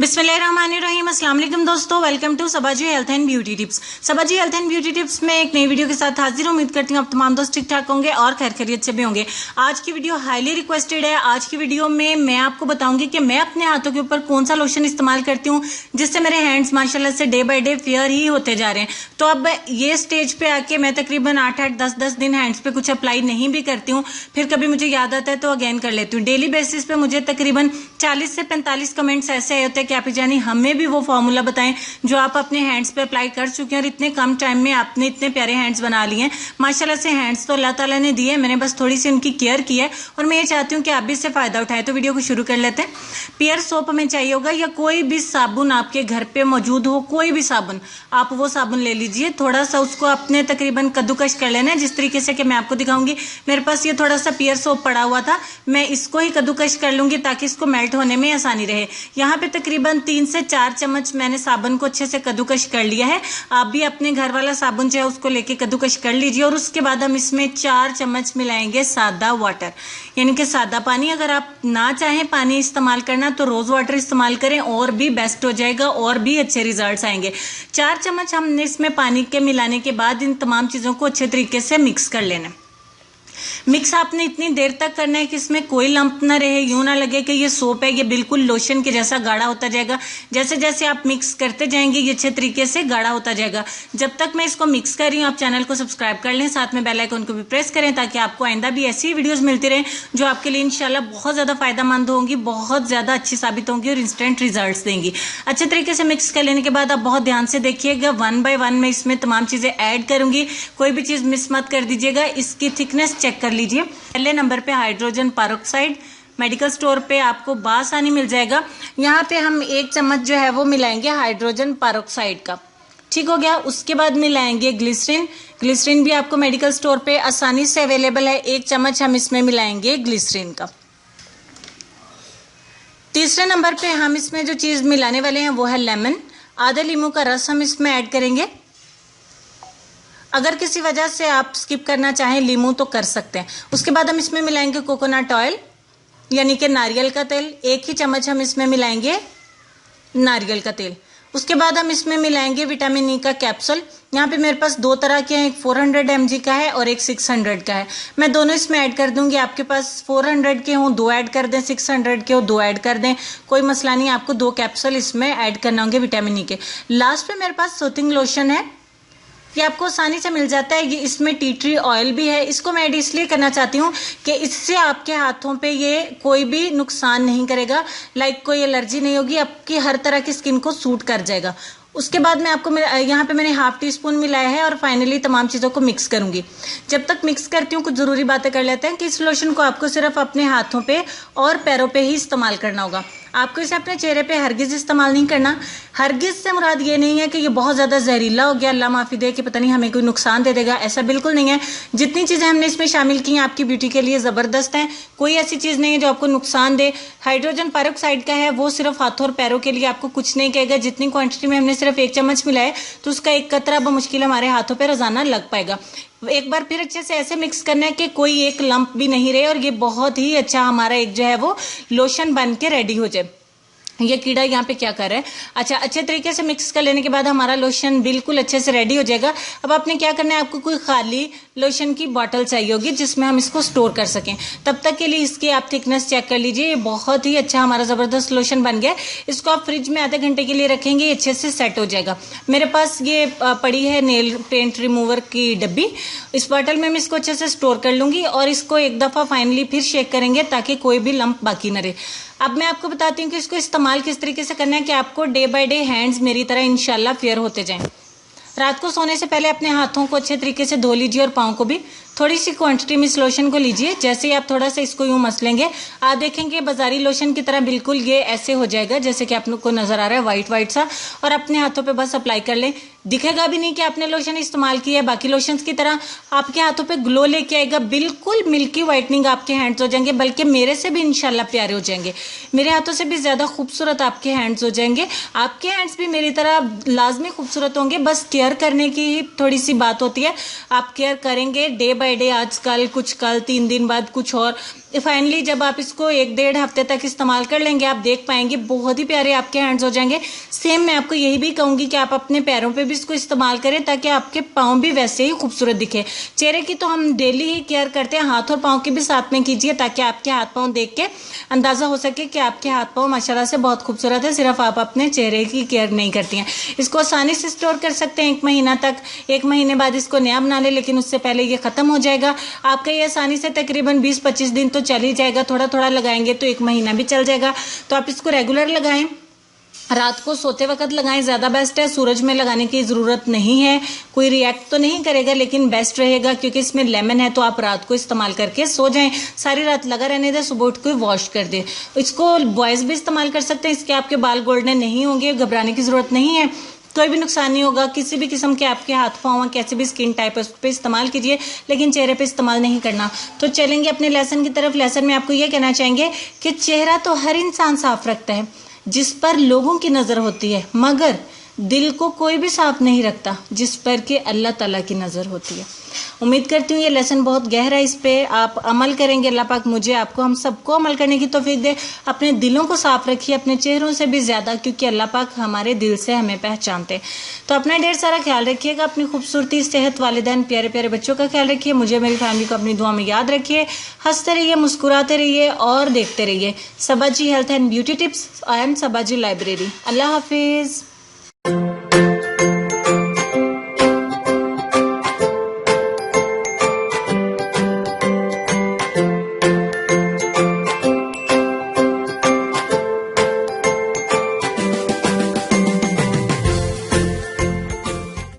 बिस्मिल्लाहिर्रहमानिर्रहीम। अस्सलाम वालेकुम दोस्तों, welcome to Sabaji health and beauty tips. Sabaji health and beauty tips में एक नई वीडियो के साथ हाजिर। उम्मीद करती हूँ आप तमाम दोस्त ठीक ठाक होंगे और खैर खैरियत से भी होंगे। आज की वीडियो हाईली रिक्वेस्टेड है। आज की वीडियो में मैं आपको बताऊंगी कि मैं अपने हाथों के ऊपर कौन सा लोशन इस्तेमाल करती हूँ जिससे मेरे हैंड्स माशाल्लाह से डे बाय डे फेयर ही होते जा रहे हैं। तो अब ये स्टेज पे आके मैं तकरीबन 8-8 10-10 दिन हैंड्स पे कुछ अप्लाई नहीं भी करती हूँ, फिर कभी मुझे याद आता है तो अगेन कर लेती हूँ। डेली बेसिस पे मुझे तकरीबन 40 से 45 कमेंट्स ऐसे आए होते हैं कि आप जानी हमें भी वो फॉर्मूला बताएं जो आप अपने हैंड्स पे अप्लाई कर चुके हैं और इतने कम टाइम में आपने इतने प्यारे हैंड्स बना लिए हैं। माशाल्लाह से हैंड्स तो अल्लाह ताला ने दिए, मैंने बस थोड़ी सी उनकी केयर की है और मैं ये चाहती हूँ कि आप भी इससे फायदा उठाएं। तो वीडियो को शुरू कर लेते हैं। पियर सोप हमें चाहिए होगा या कोई भी साबुन आपके घर पे मौजूद हो, कोई भी साबुन आप वो साबुन ले लीजिए। थोड़ा सा उसको अपने तकरीबन कद्दूकश कर लेना है जिस तरीके से कि मैं आपको दिखाऊंगी। मेरे पास ये थोड़ा सा पियर सोप पड़ा हुआ था, मैं इसको ही कद्दूकश कर लूंगी ताकि इसको मेल्ट होने में आसानी रहे। यहाँ पे तकरीबन 3 से 4 चम्मच मैंने साबुन को अच्छे से कद्दूकश कर लिया है। आप भी अपने घर वाला साबुन जो है उसको लेके कद्दूकश कर लीजिए और उसके बाद हम इसमें 4 चम्मच मिलाएंगे सादा वाटर, यानी कि सादा पानी। अगर आप ना चाहें पानी इस्तेमाल करना तो रोज वाटर इस्तेमाल करें और भी बेस्ट हो जाएगा और भी अच्छे रिजल्ट्स आएंगे। 4 चम्मच हमने इसमें पानी के मिलाने के बाद इन तमाम चीजों को अच्छे तरीके से मिक्स कर लेना। मिक्स आपने इतनी देर तक करना है कि इसमें कोई लंप ना रहे, यूं ना लगे कि ये सोप है, ये बिल्कुल लोशन के जैसा गाढ़ा होता जाएगा। जैसे जैसे आप मिक्स करते जाएंगे ये अच्छे तरीके से गाढ़ा होता जाएगा। जब तक मैं इसको मिक्स कर रही हूँ आप चैनल को सब्सक्राइब कर लें, साथ में बेल आइकन को भी प्रेस करें ताकि आपको आइंदा भी ऐसी वीडियोज मिलती रहे जो आपके लिए इंशाल्लाह बहुत ज्यादा फायदेमंद होंगी, बहुत ज्यादा अच्छी साबित होंगी और इंस्टेंट रिजल्ट देंगी। अच्छे तरीके से मिक्स कर लेने के बाद आप बहुत ध्यान से देखिएगा, 1 बाय 1 मैं इसमें तमाम चीजें ऐड करूंगी, कोई भी चीज मिस मत कर दीजिएगा। इसकी थिकनेस चेक कर लीजिए। पहले नंबर पे हाइड्रोजन पेरोक्साइड मेडिकल स्टोर पे आपको बासानी मिल जाएगा। यहाँ पे हम 1 चम्मच जो है वो मिलाएंगे हाइड्रोजन पेरोक्साइड का, ठीक हो गया। उसके बाद मिलाएंगे ग्लिसरीन। ग्लिसरीन भी आपको मेडिकल स्टोर पे आसानी से अवेलेबल है। 1 चम्मच हम इसमें मिलाएंगे ग्लिसरीन का। तीसरे नंबर पे हम इसमें जो चीज मिलाने वाले हैं वो है लेमन। आधा लीमू का रस हम इसमें ऐड करेंगे। अगर किसी वजह से आप स्किप करना चाहें लीमू तो कर सकते हैं। उसके बाद हम इसमें मिलाएंगे कोकोनट ऑयल यानी कि नारियल का तेल। 1 ही चम्मच हम इसमें मिलाएंगे नारियल का तेल। उसके बाद हम इसमें मिलाएंगे विटामिन ई का कैप्सूल। यहाँ पे मेरे पास 2 तरह के हैं, एक 400 mg का है और एक 600 का है। मैं दोनों इसमें ऐड कर दूंगी। आपके पास 400 के हों 2 ऐड कर दें, 600 के हो 2 ऐड कर दें, कोई मसला नहीं। आपको 2 कैप्सूल इसमें ऐड करना होंगे विटामिन ई के। लास्ट पे मेरे पास सूथिंग लोशन है, ये आपको आसानी से मिल जाता है। ये इसमें टी ट्री ऑयल भी है। इसको मैं ऐड इसलिए करना चाहती हूँ कि इससे आपके हाथों पे ये कोई भी नुकसान नहीं करेगा, लाइक कोई एलर्जी नहीं होगी, आपकी हर तरह की स्किन को सूट कर जाएगा। उसके बाद मैं आपको यहाँ पे मैंने 1/2 टीस्पून मिलाया है और फाइनली तमाम चीज़ों को मिक्स करूंगी। जब तक मिक्स करती हूँ कुछ ज़रूरी बातें कर लेते हैं कि इस लोशन को आपको सिर्फ अपने हाथों पे और पैरों पे ही इस्तेमाल करना होगा। आपको इसे अपने चेहरे पे हरगिज इस्तेमाल नहीं करना। हरगिज से मुराद ये नहीं है कि ये बहुत ज़्यादा जहरीला हो गया, अल्लाह माफ़ी दे कि पता नहीं हमें कोई नुकसान दे देगा, ऐसा बिल्कुल नहीं है। जितनी चीज़ें हमने इसमें शामिल की हैं आपकी ब्यूटी के लिए ज़बरदस्त हैं, कोई ऐसी चीज़ नहीं है जो आपको नुकसान दे। हाइड्रोजन पेरोक्साइड का है, वो सिर्फ हाथों और पैरों के लिए आपको कुछ नहीं कहेगा। जितनी क्वांटिटी में हमने सिर्फ 1 चम्मच मिला है तो उसका 1 कतरा मुश्किल हमारे हाथों पे रोजाना लग पाएगा। एक बार फिर अच्छे से ऐसे मिक्स करना है कि कोई एक लंप भी नहीं रहे और ये बहुत ही अच्छा हमारा एक जो है वो लोशन बन के रेडी हो जाए। ये कीड़ा यहाँ पे क्या कर रहा है। अच्छा, अच्छे तरीके से मिक्स कर लेने के बाद हमारा लोशन बिल्कुल अच्छे से रेडी हो जाएगा। अब आपने क्या करना है, आपको कोई खाली लोशन की बॉटल चाहिए होगी जिसमें हम इसको स्टोर कर सकें। तब तक के लिए इसकी आप थिकनेस चेक कर लीजिए। ये बहुत ही अच्छा हमारा ज़बरदस्त लोशन बन गया। इसको आप फ्रिज में आधे घंटे के लिए रखेंगे, ये अच्छे से सेट हो जाएगा। मेरे पास ये पड़ी है नेल पेंट रिमूवर की डब्बी, इस बॉटल में मैं इसको अच्छे से स्टोर कर लूँगी और इसको एक दफ़ा फाइनली फिर शेक करेंगे ताकि कोई भी लंप बाकी न रहे। अब मैं आपको बताती हूँ कि इसको इस्तेमाल किस तरीके से करना है कि आपको डे बाय डे हैंड्स मेरी तरह इंशाल्लाह फेयर होते जाएं। रात को सोने से पहले अपने हाथों को अच्छे तरीके से धो लीजिए और पाँव को भी। थोड़ी सी क्वांटिटी में इस लोशन को लीजिए। जैसे ही आप थोड़ा सा इसको यूं मसलेंगे आप देखेंगे बाजारी लोशन की तरह बिल्कुल ये ऐसे हो जाएगा जैसे कि आप लोग को नजर आ रहा है, वाइट वाइट सा। और अपने हाथों पे बस अप्लाई कर लें, दिखेगा भी नहीं कि आपने लोशन इस्तेमाल किया है। बाकी लोशंस की तरह आपके हाथों पे ग्लो लेके आएगा, बिल्कुल मिल्की व्हाइटनिंग आपके हैंड्स हो जाएंगे, बल्कि मेरे से भी इंशाल्लाह प्यारे हो जाएंगे, मेरे हाथों से भी ज्यादा खूबसूरत आपके हैंड्स हो जाएंगे। आपके हैंड्स भी मेरी तरह लाजमी खूबसूरत होंगे, बस केयर करने की ही थोड़ी सी बात होती है। आप केयर करेंगे, डे बाय बाय डे, आजकल कुछ कल, 3 दिन बाद कुछ और। फाइनली जब आप इसको 1-1.5 हफ्ते तक इस्तेमाल कर लेंगे, आप देख पाएंगे बहुत ही प्यारे आपके हैंड्स हो जाएंगे। सेम मैं आपको यही भी कहूंगी कि आप अपने पैरों पे भी इसको इस्तेमाल करें ताकि आपके पाँव भी वैसे ही खूबसूरत दिखे। चेहरे की तो हम डेली ही केयर करते हैं, हाथ और पाँव की भी साथ में कीजिए ताकि आपके हाथ पाँव देख के अंदाजा हो सके कि आपके हाथ पाँव माशाल्लाह से बहुत खूबसूरत है, सिर्फ आप अपने चेहरे की केयर नहीं करती हैं। इसको आसानी से स्टोर कर सकते हैं 1 महीना तक। 1 महीने बाद इसको नया बना ले, लेकिन उससे पहले ये खत्म हो जाएगा आपका। ये आसानी से तकरीबन 20-25 दिन तो चल ही जाएगा, थोड़ा थोड़ा लगाएंगे तो 1 महीना भी चल जाएगा। तो आप इसको रेगुलर लगाएं, रात को सोते वक्त लगाएं, ज़्यादा बेस्ट है। सूरज में लगाने की ज़रूरत नहीं है, कोई रिएक्ट तो नहीं करेगा लेकिन बेस्ट रहेगा क्योंकि इसमें लेमन है। तो आप रात को इस्तेमाल करके सो जाएं, सारी रात लगा रहने दें, सुबह उठ के वॉश कर दें। इसको बॉयज़ भी इस्तेमाल कर सकते हैं, इसके आपके बाल गोल्डन नहीं होंगे, घबराने की ज़रूरत नहीं है, कोई भी नुकसान नहीं होगा। किसी भी किस्म के आपके हाथ पाँव कैसे भी स्किन टाइप है उस पर इस्तेमाल कीजिए, लेकिन चेहरे पे इस्तेमाल नहीं करना। तो चलेंगे अपने लेसन की तरफ। लेसन में आपको ये कहना चाहेंगे कि चेहरा तो हर इंसान साफ रखता है जिस पर लोगों की नज़र होती है, मगर दिल को कोई भी साफ नहीं रखता जिस पर कि अल्लाह ताला की नज़र होती है। उम्मीद करती हूँ ये लेसन बहुत गहरा है, इस पर आप अमल करेंगे। अल्लाह पाक मुझे, आपको, हम सबको अमल करने की तौफीक दे। अपने दिलों को साफ रखिए, अपने चेहरों से भी ज़्यादा, क्योंकि अल्लाह पाक हमारे दिल से हमें पहचानते हैं। तो अपना ढेर सारा ख्याल रखिएगा, अपनी खूबसूरती, सेहत, वालिदैन, प्यारे प्यारे बच्चों का ख्याल रखिए। मुझे, मेरी फैमिली को अपनी दुआ में याद रखिए। हंसते रहिए, मुस्कुराते रहिए और देखते रहिए Saba ji health and beauty tips and Saba ji library. अल्लाह हाफिज़।